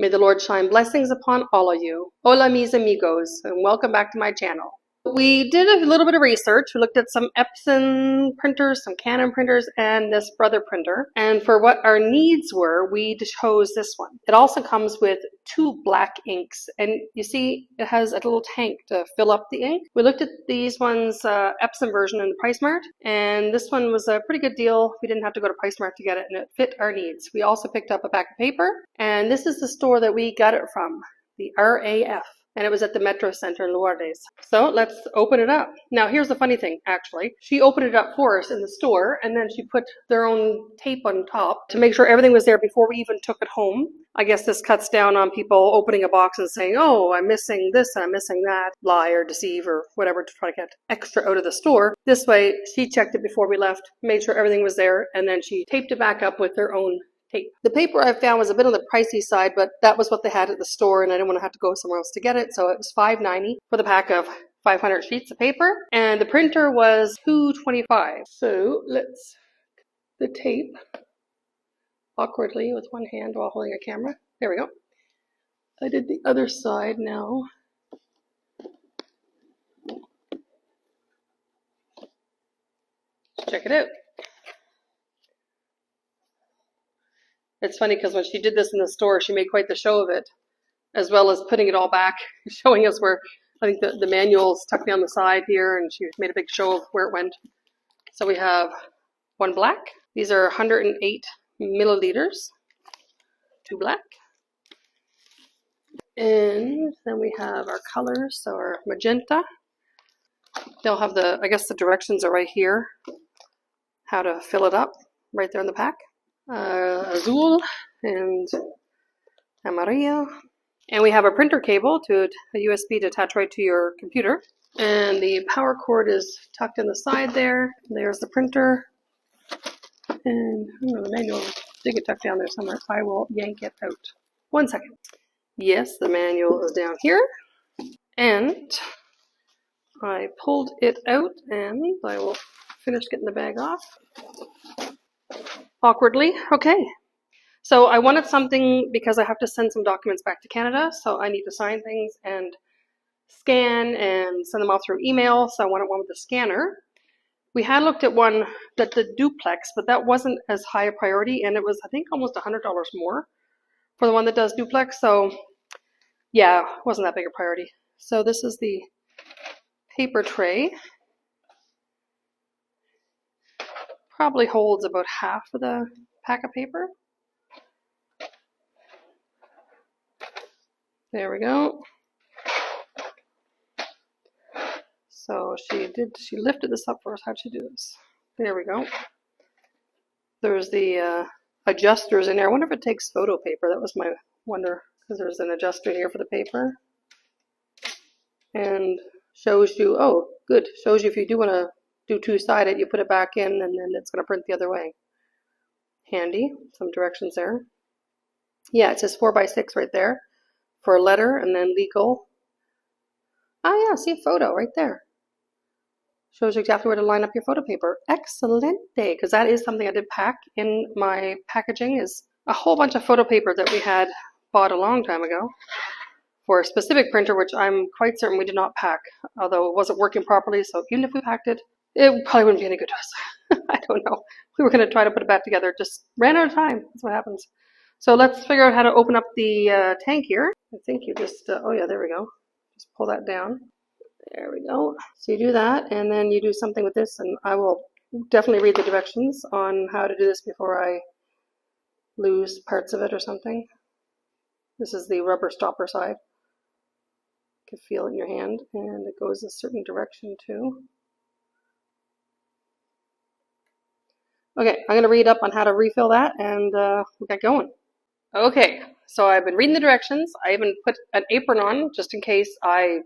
May the Lord shine blessings upon all of you. Hola mis amigos, and welcome back to my channel. We did a little bit of research. We looked at some Epson printers, some Canon printers, and this Brother printer. And for what our needs were, we chose this one. It also comes with 2 black inks. And you see, it has a little tank to fill up the ink. We looked at these ones, Epson version in the Price Mart. And this one was a pretty good deal. We didn't have to go to Price Mart to get it, and it fit our needs. We also picked up a pack of paper. And this is the store that we got it from, the RAF. And it was at the Metro Center in Lourdes. So let's open it up. Now here's the funny thing, actually. She opened it up for us in the store, and then she put their own tape on top to make sure everything was there before we even took it home. I guess this cuts down on people opening a box and saying, oh, I'm missing this and I'm missing that, lie or deceive or whatever to try to get extra out of the store. This way, she checked it before we left, made sure everything was there, and then she taped it back up with her own tape. The paper I found was a bit on the pricey side, but that was what they had at the store, and I didn't want to have to go somewhere else to get it, so it was $5.90 for the pack of 500 sheets of paper, and the printer was $2.25. So let's the tape awkwardly with one hand while holding a camera. There we go. I did the other side now. Check it out. It's funny because when she did this in the store, she made quite the show of it, as well as putting it all back, showing us where, I think the manual's tucked down the side here, and she made a big show of where it went. So we have 1 black. These are 108 milliliters, 2 black. And then we have our colors, so our magenta. They'll have I guess the directions are right here, how to fill it up, right there in the pack. Azul and amarillo, and we have a printer cable to a USB to attach right to your computer, and the power cord is tucked in the side there. There's the printer, and the manual did get tucked down there somewhere. I will yank it out. 1 second. Yes, the manual is down here, and I pulled it out, and I will finish getting the bag off. Awkwardly. Okay, so I wanted something because I have to send some documents back to Canada, so I need to sign things and scan and send them off through email, so I wanted one with a scanner. We had looked at one that did duplex, but that wasn't as high a priority, and it was, I think, almost $100 more for the one that does duplex, so yeah, it wasn't that big a priority. So this is the paper tray. Probably holds about half of the pack of paper. There we go. So she lifted this up for us. How'd she do this? There we go. There's the adjusters in there. I wonder if it takes photo paper. That was my wonder, because there's an adjuster here for the paper. And shows you, oh, good, shows you if you do want to do 2-sided, you put it back in, and then it's going to print the other way. Handy. Some directions there. Yeah, it says 4x6 right there for a letter, and then legal. Oh yeah, see, photo right there. Shows you exactly where to line up your photo paper. Excellent day, because that is something I did pack in my packaging, is a whole bunch of photo paper that we had bought a long time ago for a specific printer, which I'm quite certain we did not pack, although it wasn't working properly, so even if we packed it, it probably wouldn't be any good to us. I don't know. We were going to try to put it back together. Just ran out of time. That's what happens. So let's figure out how to open up the tank here. I think you just, oh yeah, there we go. Just pull that down. There we go. So you do that, and then you do something with this, and I will definitely read the directions on how to do this before I lose parts of it or something. This is the rubber stopper side. You can feel it in your hand, and it goes a certain direction too. Okay, I'm going to read up on how to refill that, and we'll get going. Okay, so I've been reading the directions. I even put an apron on just in case I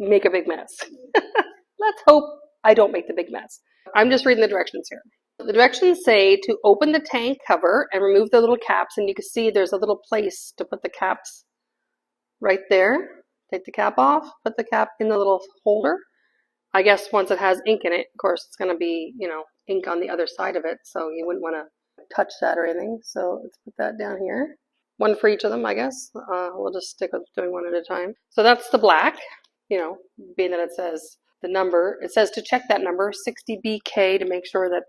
make a big mess. Let's hope I don't make the big mess. I'm just reading the directions here. The directions say to open the tank cover and remove the little caps, and you can see there's a little place to put the caps right there. Take the cap off, put the cap in the little holder. I guess once it has ink in it, of course, it's going to be, ink on the other side of it, so you wouldn't want to touch that or anything. So let's put that down here. one for each of them, I guess. We'll just stick with doing one at a time. So that's the black, you know, being that it says the number. It says to check that number, 60BK, to make sure that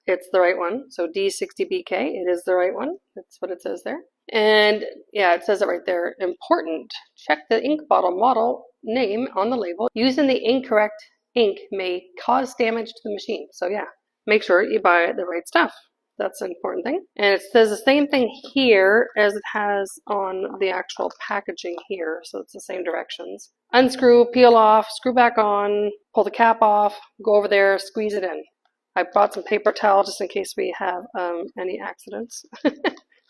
it's the right one. So D60BK, it is the right one. That's what it says there. And yeah, it says it right there. Important, check the ink bottle model name on the label. Using the incorrect ink may cause damage to the machine. So yeah, make sure you buy the right stuff. That's an important thing. And it says the same thing here as it has on the actual packaging here. So it's the same directions. Unscrew, peel off, screw back on, pull the cap off, go over there, squeeze it in. I bought some paper towel just in case we have any accidents.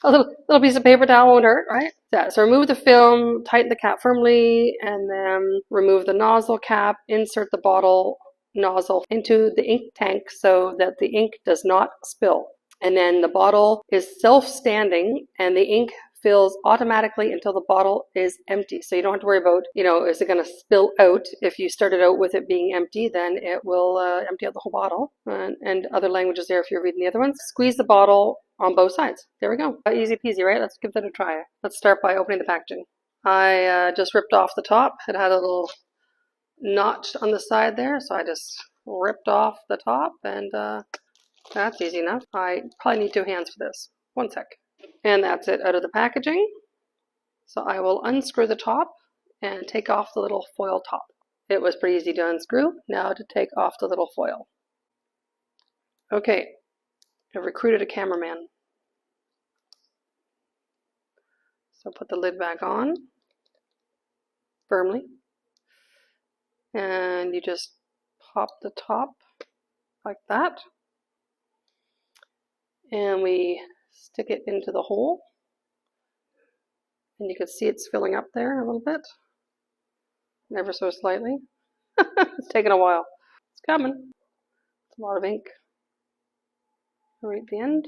A little piece of paper towel won't hurt, right? Yeah, so remove the film, tighten the cap firmly, and then remove the nozzle cap, insert the bottle nozzle into the ink tank so that the ink does not spill. And then the bottle is self-standing and the ink fills automatically until the bottle is empty. So you don't have to worry about, you know, is it going to spill out? If you started out with it being empty, then it will empty out the whole bottle. And other languages there if you're reading the other ones. Squeeze the bottle on both sides. There we go. Easy peasy, right? Let's give that a try. Let's start by opening the packaging. I just ripped off the top. It had a little notch on the side there, so I just ripped off the top, and that's easy enough. I probably need 2 hands for this. 1 sec. And that's it out of the packaging. So I will unscrew the top and take off the little foil top. It was pretty easy to unscrew. Now to take off the little foil. Okay, I've recruited a cameraman. So put the lid back on firmly. And you just pop the top like that. And we stick it into the hole. And you can see it's filling up there a little bit. Ever so slightly. It's taking a while. It's coming. It's a lot of ink. Right at the end.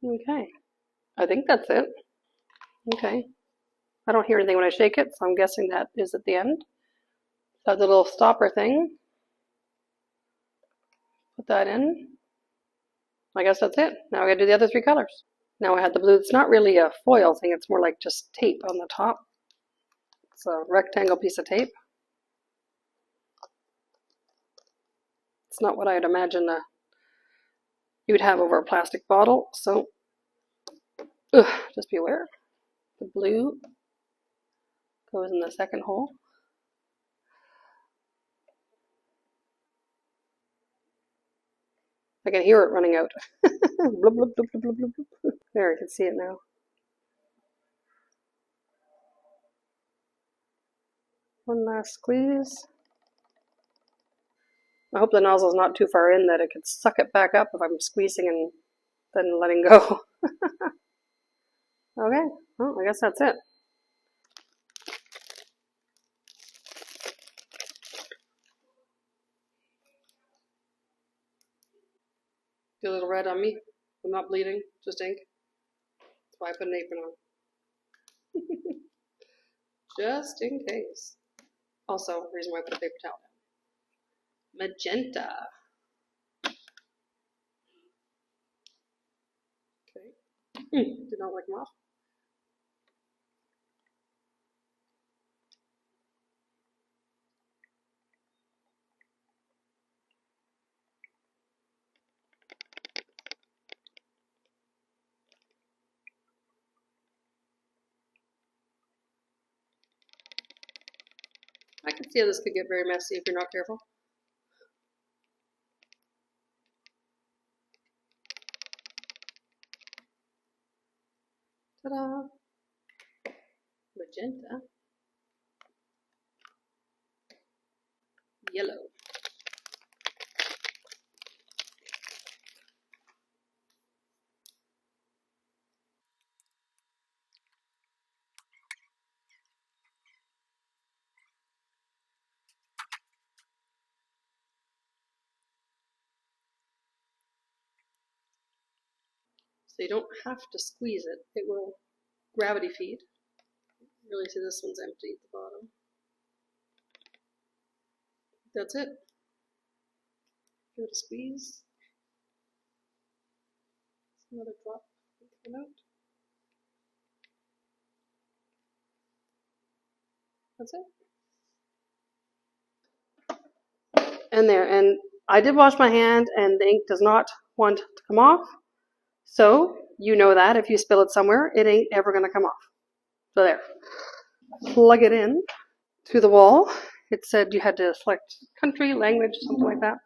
Okay. I think that's it. Okay. I don't hear anything when I shake it, so I'm guessing that is at the end. That little stopper thing. Put that in. I guess that's it. Now I gotta do the other 3 colors. Now I have the blue. It's not really a foil thing, it's more like just tape on the top. It's a rectangle piece of tape. It's not what I'd imagine you would have over a plastic bottle, so just be aware. The blue goes in the second hole. I can hear it running out. Blub, blub, blub, blub, blub, blub. There, I can see it now. One last squeeze. I hope the nozzle's not too far in that it could suck it back up if I'm squeezing and then letting go. Okay, well, I guess that's it. Get a little red on me. I'm not bleeding, just ink. That's why I put an apron on. Just in case. Also, the reason why I put a paper towel down. Magenta. Okay. Did not like them off. I can see how this could get very messy if you're not careful. Ta-da! Magenta. Yellow. So you don't have to squeeze it. It will gravity feed. Really see this one's empty at the bottom. That's it. Give it a squeeze. Another drop coming out. That's it. And there, and I did wash my hand, and the ink does not want to come off. So you know that if you spill it somewhere, it ain't ever going to come off. So there. Plug it in to the wall. It said you had to select country, language, something like that.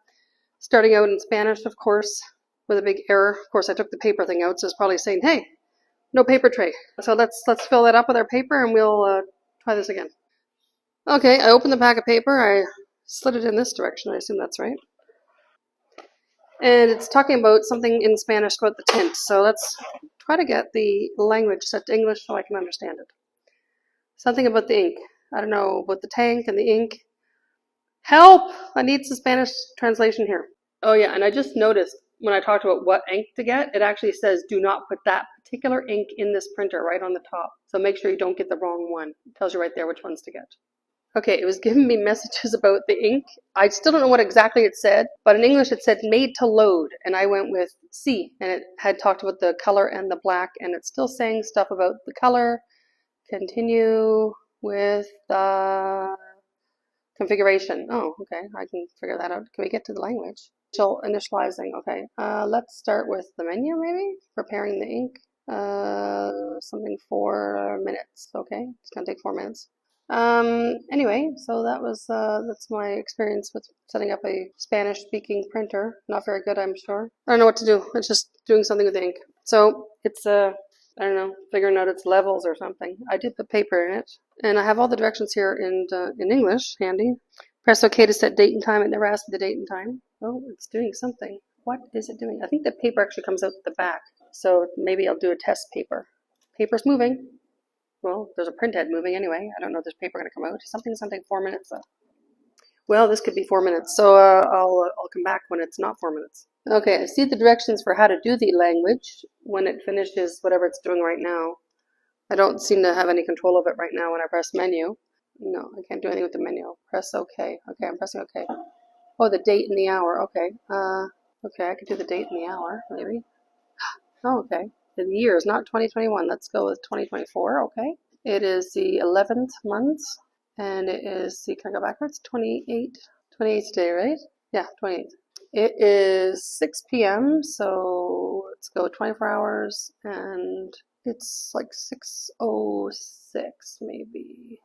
Starting out in Spanish, of course, with a big error. Of course, I took the paper thing out, so it's probably saying, hey, no paper tray. So let's fill that up with our paper, and we'll try this again. Okay, I opened the pack of paper. I slid it in this direction. I assume that's right. And it's talking about something in Spanish about the tint. So let's try to get the language set to English so I can understand it. Something about the ink. I don't know about the tank and the ink. Help! I need some Spanish translation here. Oh yeah, and I just noticed when I talked about what ink to get, it actually says do not put that particular ink in this printer right on the top. So make sure you don't get the wrong one. It tells you right there which ones to get. Okay, it was giving me messages about the ink. I still don't know what exactly it said, but in English it said made to load, and I went with C, and it had talked about the color and the black, and it's still saying stuff about the color. Continue with the configuration. Oh, okay, I can figure that out. Can we get to the language? Initializing, okay. Let's start with the menu, maybe? Preparing the ink. Something 4 minutes, okay. It's gonna take 4 minutes. Anyway, so that was, that's my experience with setting up a Spanish-speaking printer. Not very good, I'm sure. I don't know what to do. It's just doing something with ink. So it's, I don't know, figuring out its levels or something. I did put paper in it, and I have all the directions here in English, handy. Press OK to set date and time. It never asked me the date and time. Oh, it's doing something. What is it doing? I think the paper actually comes out the back, so maybe I'll do a test paper. Paper's moving. Well, there's a printhead moving anyway. I don't know if there's paper going to come out. Something 4 minutes though. Well, this could be 4 minutes, so I'll come back when it's not 4 minutes. Okay, I see the directions for how to do the language when it finishes whatever it's doing right now. I don't seem to have any control of it right now when I press menu. No, I can't do anything with the menu. Press OK. Okay, I'm pressing OK. Oh, the date and the hour. Okay. Okay, I could do the date and the hour, maybe. Oh, okay. The year is not 2021. Let's go with 2024. Okay. It is the 11th month, and it is the, can I go backwards? 28. 28 today, right? Yeah, 28. It is 6 p.m., so let's go 24 hours, and it's like 6:06 maybe.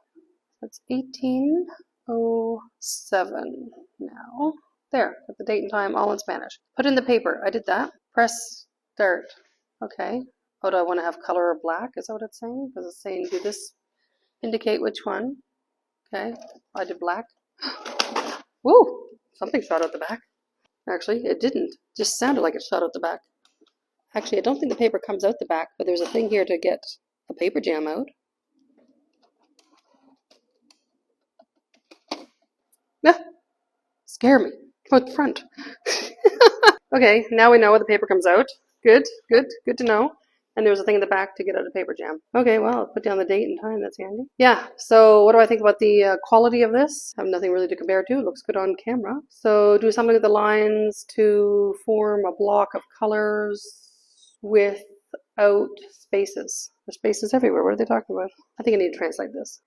That's 18:07 now. There, got the date and time all in Spanish. Put in the paper. I did that. Press start. Okay. Oh, do I want to have color or black? Is that what it's saying? Because it's saying do this indicate which one. Okay. I did black. Woo! Something shot out the back. Actually, it didn't. It just sounded like it shot out the back. Actually, I don't think the paper comes out the back, but there's a thing here to get a paper jam out. Ah, scare me. Come out the front. Okay, now we know where the paper comes out. Good to know. And there's a thing in the back to get out of paper jam. Okay, well, I'll put down the date and time. That's handy. Yeah, so what do I think about the quality of this? I have nothing really to compare to. It looks good on camera. So do something with the lines to form a block of colors without spaces. There's spaces everywhere. What are they talking about? I think I need to translate this.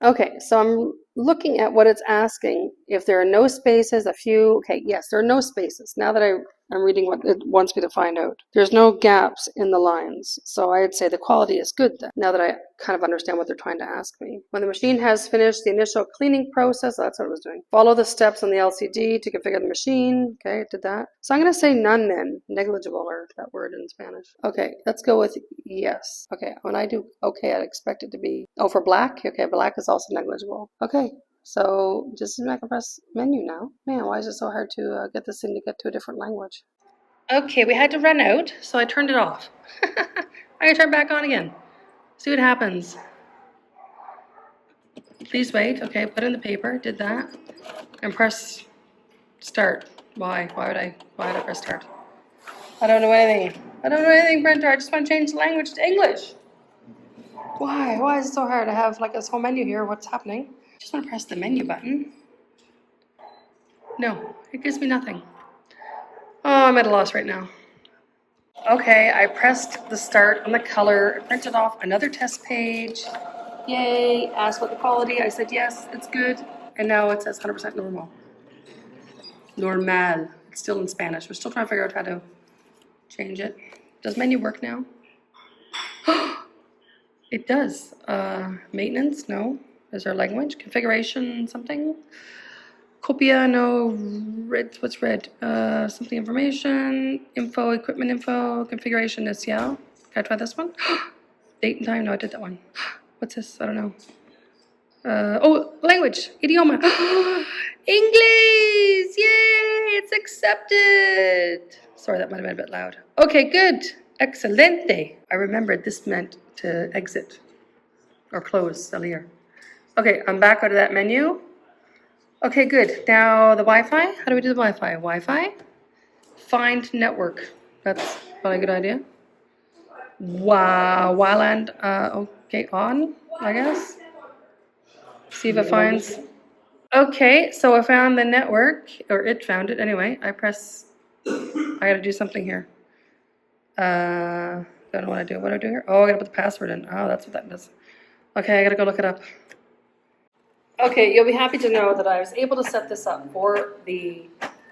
Okay, so I'm looking at what it's asking. If there are no spaces, a few, okay, yes, there are no spaces. Now that I'm reading what it wants me to find out. There's no gaps in the lines, so I'd say the quality is good then, now that I kind of understand what they're trying to ask me. When the machine has finished the initial cleaning process, that's what it was doing. Follow the steps on the LCD to configure the machine. Okay, it did that. So I'm going to say none then, negligible, or that word in Spanish. Okay, let's go with yes. Okay, when I do okay, I'd expect it to be, oh, for black? Okay, black is also negligible. Okay. So just I can press menu now. Man, why is it so hard to get this thing to get to a different language? Okay, we had to run out, so I turned it off. I'm gonna turn it back on again. See what happens. Please wait. Okay, put in the paper. Did that. And press start. Why? Why would I press start? I don't know anything. I don't know anything, printer. I just want to change the language to English. Why? Why is it so hard? I have like this whole menu here. What's happening? I just want to press the menu button. No, it gives me nothing. Oh, I'm at a loss right now. Okay, I pressed the start on the color, it printed off another test page. Yay, asked what the quality. I said yes, it's good. And now it says 100% normal. Normal. It's still in Spanish. We're still trying to figure out how to change it. Does menu work now? It does. Maintenance, no. Is there language? Configuration, something? Copia, no. Red, what's red? Something information, info, equipment info, configuration is yeah. Can I try this one? Date and time, no, I did that one. What's this? I don't know. Oh, language, idioma. English! Yay! It's accepted! Sorry, that might have been a bit loud. Okay, good. Excelente. I remembered this meant to exit or close, salir. Okay, I'm back out of that menu. Okay, good. Now the Wi-Fi. How do we do the Wi-Fi? Wi-Fi. Find network. That's probably a good idea. Wow. Wyland. Okay, on, I guess. See if it finds. Okay, so I found the network, or it found it anyway. I gotta do something here. Don't know what I do. What do I do here? Oh, I gotta put the password in. Oh, that's what that does. Okay, I gotta go look it up. Okay, you'll be happy to know that I was able to set this up for the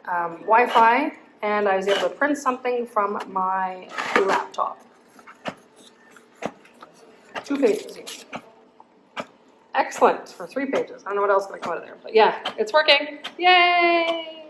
Wi-Fi, and I was able to print something from my laptop. 2 pages each. Excellent for 3 pages. I don't know what else is going to come out of there, but yeah, it's working. Yay!